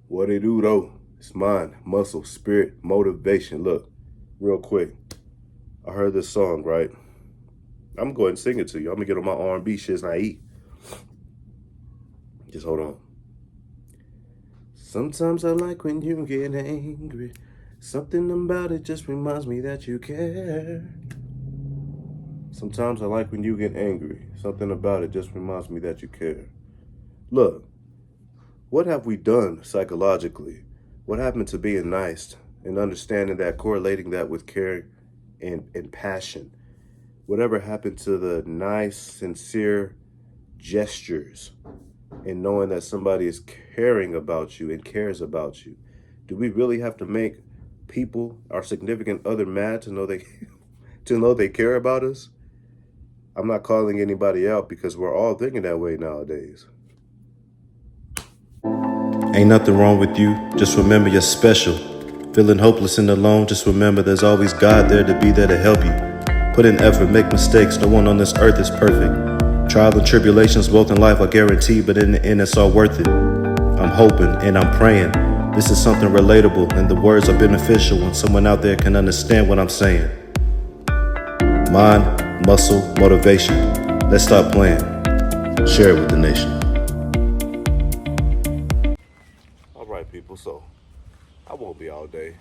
What it do though? It's mind, muscle, spirit, motivation. Look, real quick. I heard this song, right? I'm gonna go ahead and sing it to you. I'm gonna get on my R&B shit and I eat. Just hold on. Sometimes I like when you get angry. Something about it just reminds me that you care. Sometimes I like when you get angry. Something about it just reminds me that you care. Look, what have we done psychologically? What happened to being nice and understanding that, correlating that with care and passion? Whatever happened to the nice, sincere gestures and knowing that somebody is caring about you and cares about you? Do we really have to make people, our significant other, mad to know they to know they care about us? I'm not calling anybody out because we're all thinking that way nowadays. Ain't nothing wrong with you, just remember you're special. Feeling hopeless and alone, just remember there's always God there to be there to help you. Put in effort, make mistakes, no one on this earth is perfect. Trials and tribulations both in life are guaranteed, but in the end it's all worth it. I'm hoping and I'm praying this is something relatable and the words are beneficial when someone out there can understand what I'm saying. Mind, muscle, motivation. Let's stop playing. Share it with the nation. All right, people, so I won't be all day,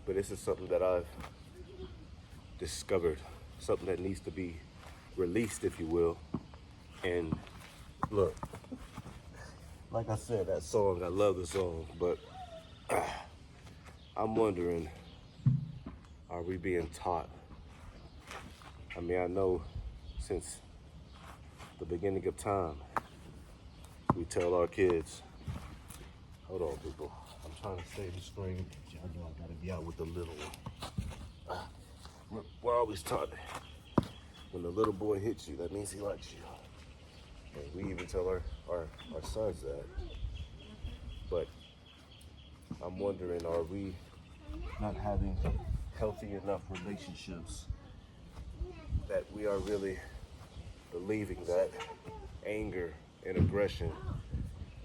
but this is something that I've discovered, something that needs to be released, if you will. And look, like I said, that song, I love the song, but I'm wondering, are we being taught? I mean, I know since the beginning of time, we tell our kids, hold on, people, I'm trying to save the screen. Y'all know I gotta be out with the little one. We're always taught when the little boy hits you, that means he likes you. And we even tell our sons that. But I'm wondering, are we not having healthy enough relationships that we are really believing that anger and aggression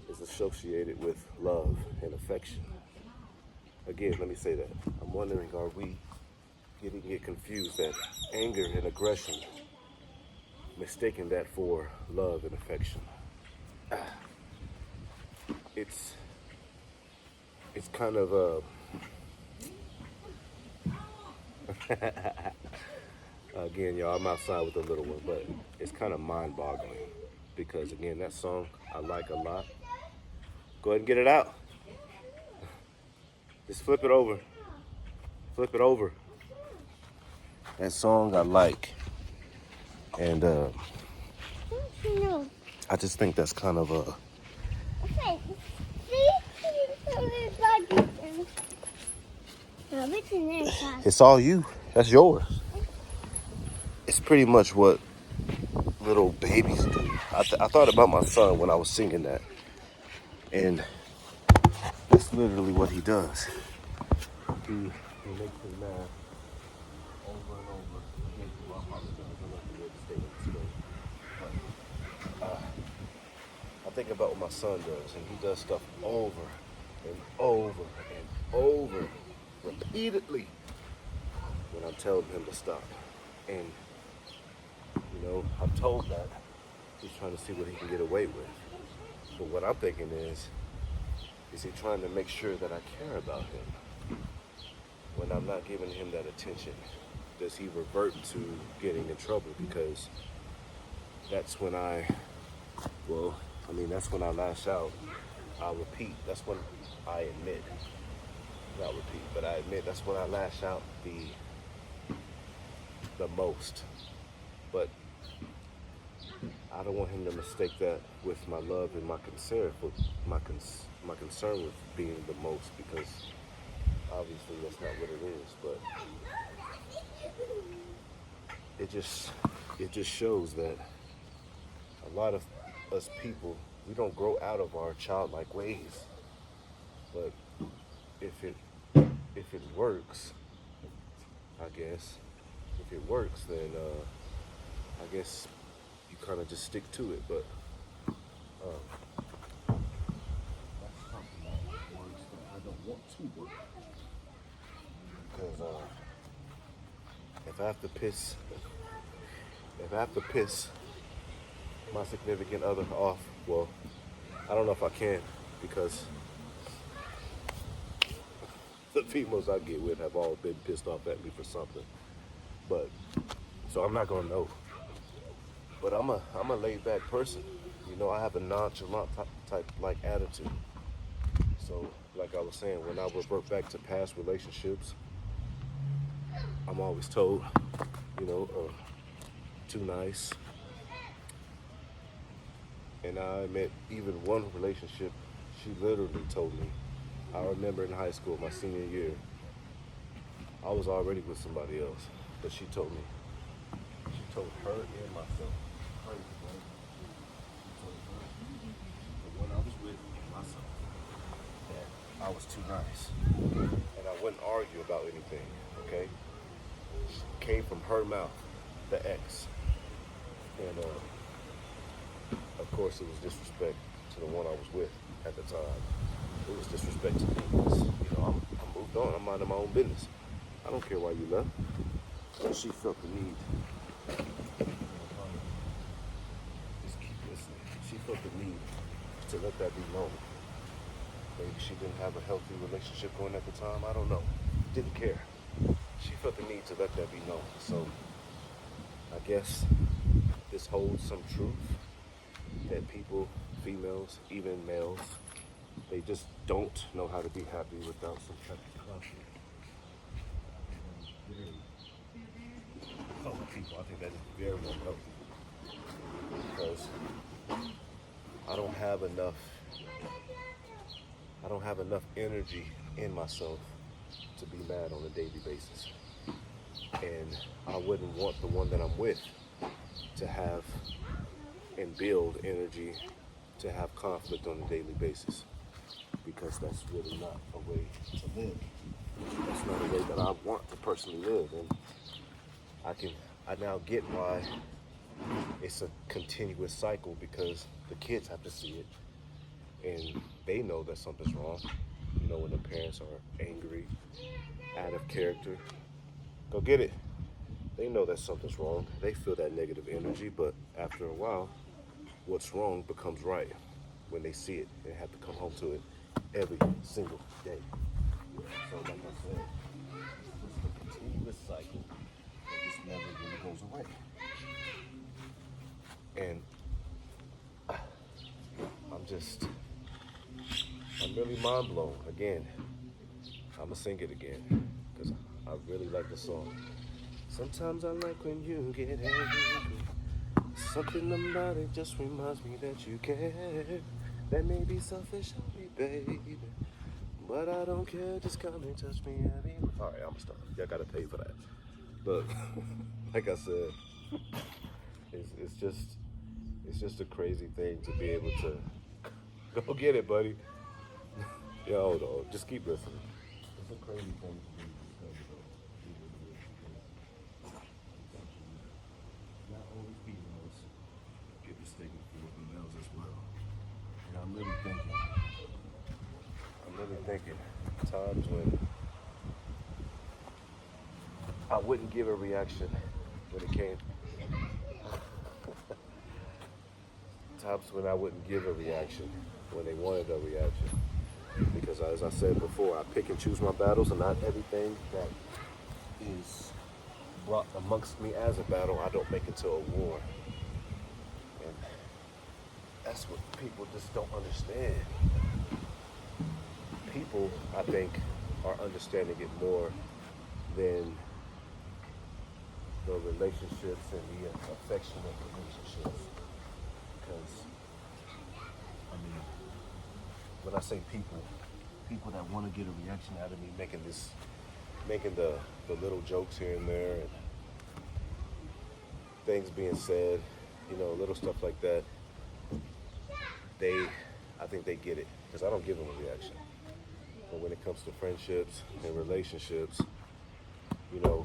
is associated with love and affection? Again, let me say that. I'm wondering, are we getting it confused that anger and aggression, mistaking that for love and affection? It's kind of again, y'all, I'm outside with the little one, but it's kind of mind-boggling because again, that song I like a lot. Go ahead and get it out. Just flip it over. Flip it over. That song I like, and No. I just think that's kind of a. Okay. See? It's all you. That's yours. It's pretty much what little babies do. I thought about my son when I was singing that, and that's literally what he does. He makes me mad over and over. Again, I apologize. I'm not the way to stay in this way. But I think about what my son does, and he does stuff over and over and over repeatedly when I'm telling him to stop. And I'm told that he's trying to see what he can get away with. But what I'm thinking is he trying to make sure that I care about him when I'm not giving him that attention? Does he revert to getting in trouble? Because that's when that's when I lash out. I'll repeat. That's when I admit, not repeat, but I admit that's when I lash out the most. But I don't want him to mistake that with my love and my concern, with my concern with being the most, because obviously that's not what it is. But it just shows that a lot of us people, we don't grow out of our childlike ways. But if it works, I guess, if it works, then I guess you kind of just stick to it. But that's something I have to piss, if I have to piss my significant other off, well, I don't know if I can because the females I get with have all been pissed off at me for something. But so I'm not gonna know. But I'm a laid back person. You know, I have a nonchalant type like attitude. So like I was saying, when I revert back to past relationships, I'm always told, you know, too nice. And I admit, even one relationship, she literally told me. I remember in high school, my senior year, I was already with somebody else, but she told me. She told her and myself. Crazy, right? She told her, the one I was with, and myself, that I was too nice, and I wouldn't argue about anything. Okay, it came from her mouth, the ex, and of course, it was disrespect to the one I was with at the time. It was disrespect to me because, you know, I'm moved on. I'm minding my own business. I don't care why you left. And she felt the need. Just keep listening. She felt the need to let that be known. Maybe she didn't have a healthy relationship going at the time. I don't know. Didn't care. She felt the need to let that be known. So I guess this holds some truth that people, females, even males, they just don't know how to be happy without some type of conflict. Other people, I think that is very unhealthy because I don't have enough energy in myself to be mad on a daily basis. And I wouldn't want the one that I'm with to have and build energy to have conflict on a daily basis, because that's really not a way to live. That's not a way that I want to personally live. And I now get why it's a continuous cycle, because the kids have to see it and they know that something's wrong. You know, when the parents are angry, out of character, go get it. They know that something's wrong. They feel that negative energy, but after a while, what's wrong becomes right when they see it and have to come home to it every single day. So like I said, it's a continuous cycle that just never really goes away. And I'm really mind blown. Again, I'm gonna sing it again because I really like the song. Sometimes I like when you get angry. Something about it just reminds me that you care. That may be selfish of me, baby, but I don't care. Just come and touch me. All right, I'm gonna stop. Y'all gotta pay for that. But like I said, it's just a crazy thing to be able to go get it, buddy. Yeah, hold on. Just keep listening. It's a crazy thing to be discovered, though. Not only females get mistaken for males as well. And I'm really thinking times when I wouldn't give a reaction when it came. Times when I wouldn't give a reaction when they wanted a reaction. Because as I said before, I pick and choose my battles, and not everything that is brought amongst me as a battle, I don't make into a war. And that's what people just don't understand. People, I think, are understanding it more than the relationships and the affectionate relationships. Because, I mean, when I say people that want to get a reaction out of me, making the little jokes here and there, and things being said, you know, little stuff like that, I think they get it, because I don't give them a reaction. But when it comes to friendships and relationships, you know,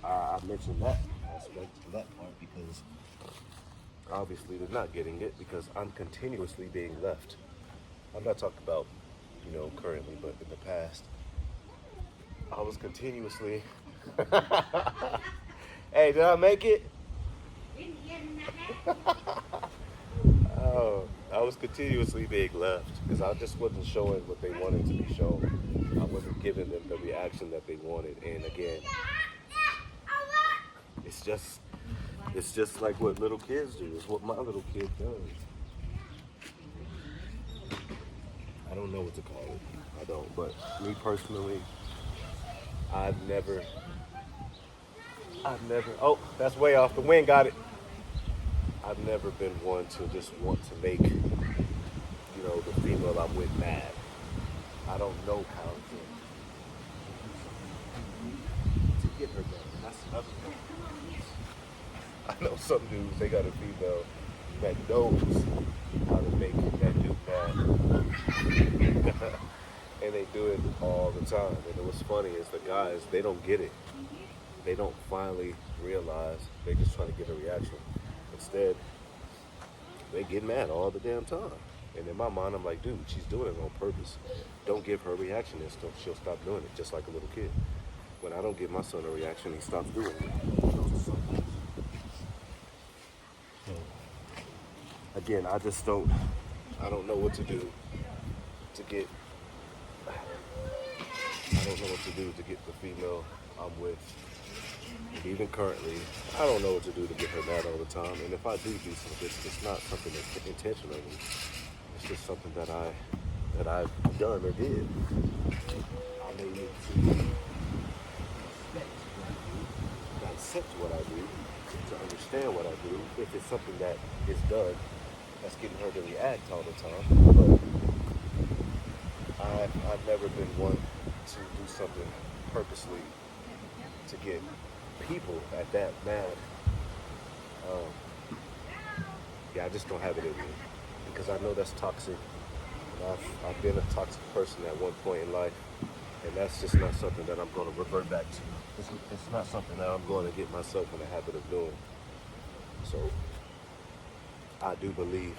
I mentioned that aspect, that part, because obviously they're not getting it, because I'm continuously being left. I'm not talking about, you know, currently, but in the past, I was continuously. Hey, did I make it? Oh, I was continuously being left because I just wasn't showing what they wanted to be shown. I wasn't giving them the reaction that they wanted. And again, it's just it's just like what little kids do. It's what my little kid does. I don't know what to call it. I don't. But me personally, I've never oh, that's way off. The wind got it. I've never been one to just want to make, the female I'm with mad. I don't know how to get her mad. That's another thing. I know some dudes, they got a female that knows how to make that dude mad. And they do it all the time. And what's funny is the guys, they don't get it. They don't finally realize they just trying to get a reaction. Instead, they get mad all the damn time. And in my mind, I'm like, dude, she's doing it on purpose. Don't give her a reaction and she'll stop doing it, just like a little kid. When I don't give my son a reaction, he stops doing it. So, again, I don't know what to do to get, I don't know what to do to get the female I'm with. And even currently, I don't know what to do to get her mad all the time. And if I do something, it's not something that's intentionally. It's just something that I've done or did. I may need to accept what I do, to understand what I do. If it's something that is done, that's getting her to react all the time. But I've never been one to do something purposely to get people at that mad. Yeah, I just don't have it in me because I know that's toxic. And I've been a toxic person at one point in life, and that's just not something that I'm going to revert back to. It's not something that I'm going to get myself in the habit of doing. So I do believe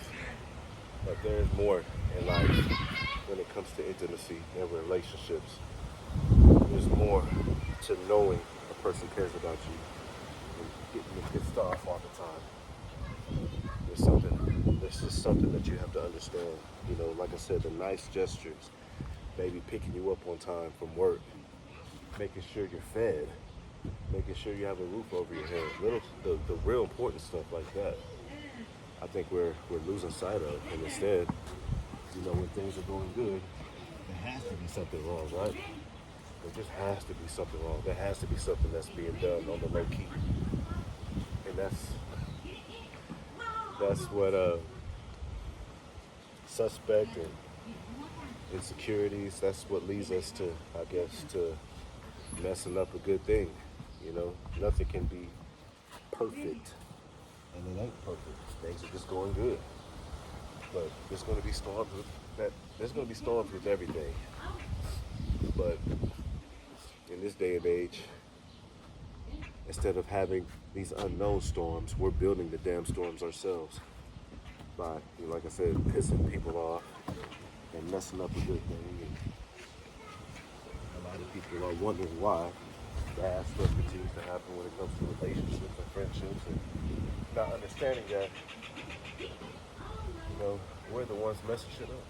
that there's more in life when it comes to intimacy and relationships. There's more to knowing a person cares about you and getting them pissed off all the time. There's just something that you have to understand. Like I said, the nice gestures, maybe picking you up on time from work, making sure you're fed, making sure you have a roof over your head, the real important stuff like that. I think we're losing sight of, and instead, when things are going good, there has to be something wrong, right? There just has to be something wrong. There has to be something that's being done on the low key, and that's what suspect and insecurities. That's what leads us to, I guess, to messing up a good thing. Nothing can be perfect, and it ain't perfect. Things are just going good, but there's going to be storms with everything. But in this day and age, instead of having these unknown storms, we're building the damn storms ourselves by, like I said, pissing people off and messing up a good thing. And a lot of people are wondering why bad stuff continues to happen when it comes to relationships and friendships, and not understanding that, we're the ones messing shit up.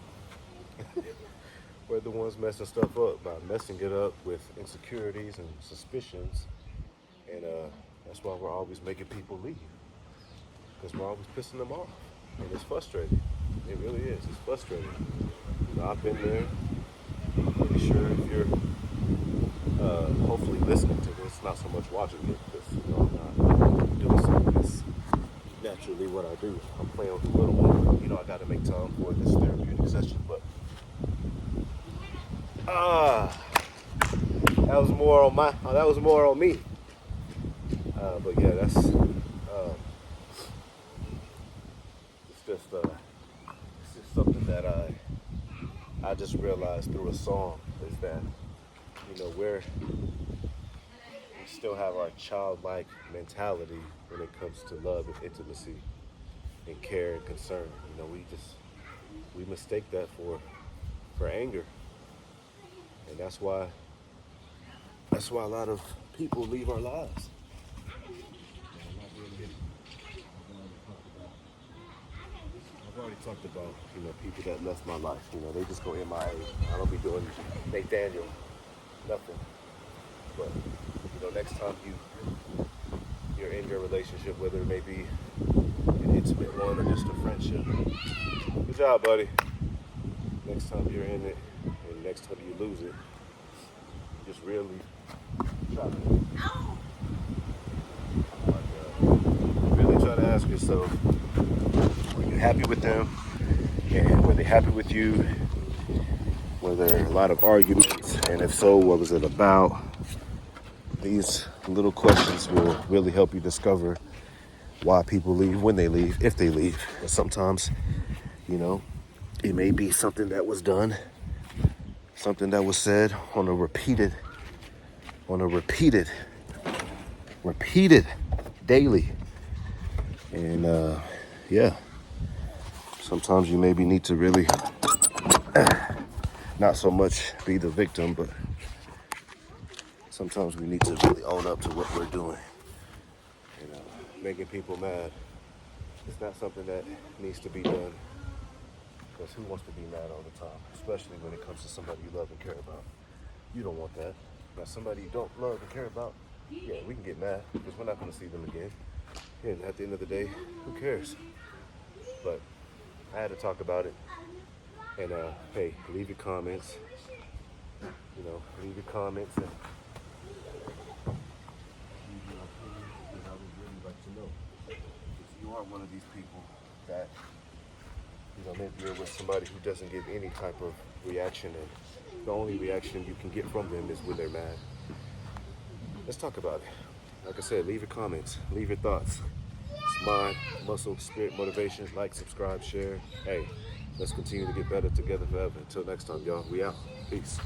We're the ones messing stuff up by messing it up with insecurities and suspicions, and that's why we're always making people leave, because we're always pissing them off, and it's frustrating. It really is. It's frustrating. I've been there. I'm pretty sure if you're hopefully listening to this, not so much watching it, because I'm not doing something that's naturally what I do. I'm playing with a little one. I got to make time for this therapeutic session, but that was more on me. But yeah, it's just something that I just realized through a song is that we still have our childlike mentality when it comes to love and intimacy and care and concern. We mistake that for anger, and that's why That's why a lot of people leave our lives. I've already talked about, people that left my life. They just go MIA. I don't be doing Nathaniel, nothing. But, next time you're in your relationship, whether it may be an intimate one or just a friendship. Good job, buddy. Next time you're in it, and next time you lose it, just really try to, really try to ask yourself, were you happy with them? And were they happy with you? Were there a lot of arguments? And if so, what was it about? These little questions will really help you discover why people leave, when they leave, if they leave. And sometimes, it may be something that was done, something that was said on a repeated daily. And yeah, sometimes you maybe need to really not so much be the victim, but sometimes we need to really own up to what we're doing. Making people mad, it's not something that needs to be done, because who wants to be mad all the time, especially when it comes to somebody you love and care about. You don't want that. Now, somebody you don't love and care about, yeah, we can get mad because we're not going to see them again. And at the end of the day, who cares? But I had to talk about it. And hey, leave your comments. Leave your comments and I would really like to know if you are one of these people that, maybe you're with somebody who doesn't give any type of reaction, and the only reaction you can get from them is when they're mad. Let's talk about it. Like I said, leave your comments, leave your thoughts. It's mind, muscle, spirit, motivation. Like, subscribe, share. Hey, let's continue to get better together forever. Until next time, y'all. We out. Peace.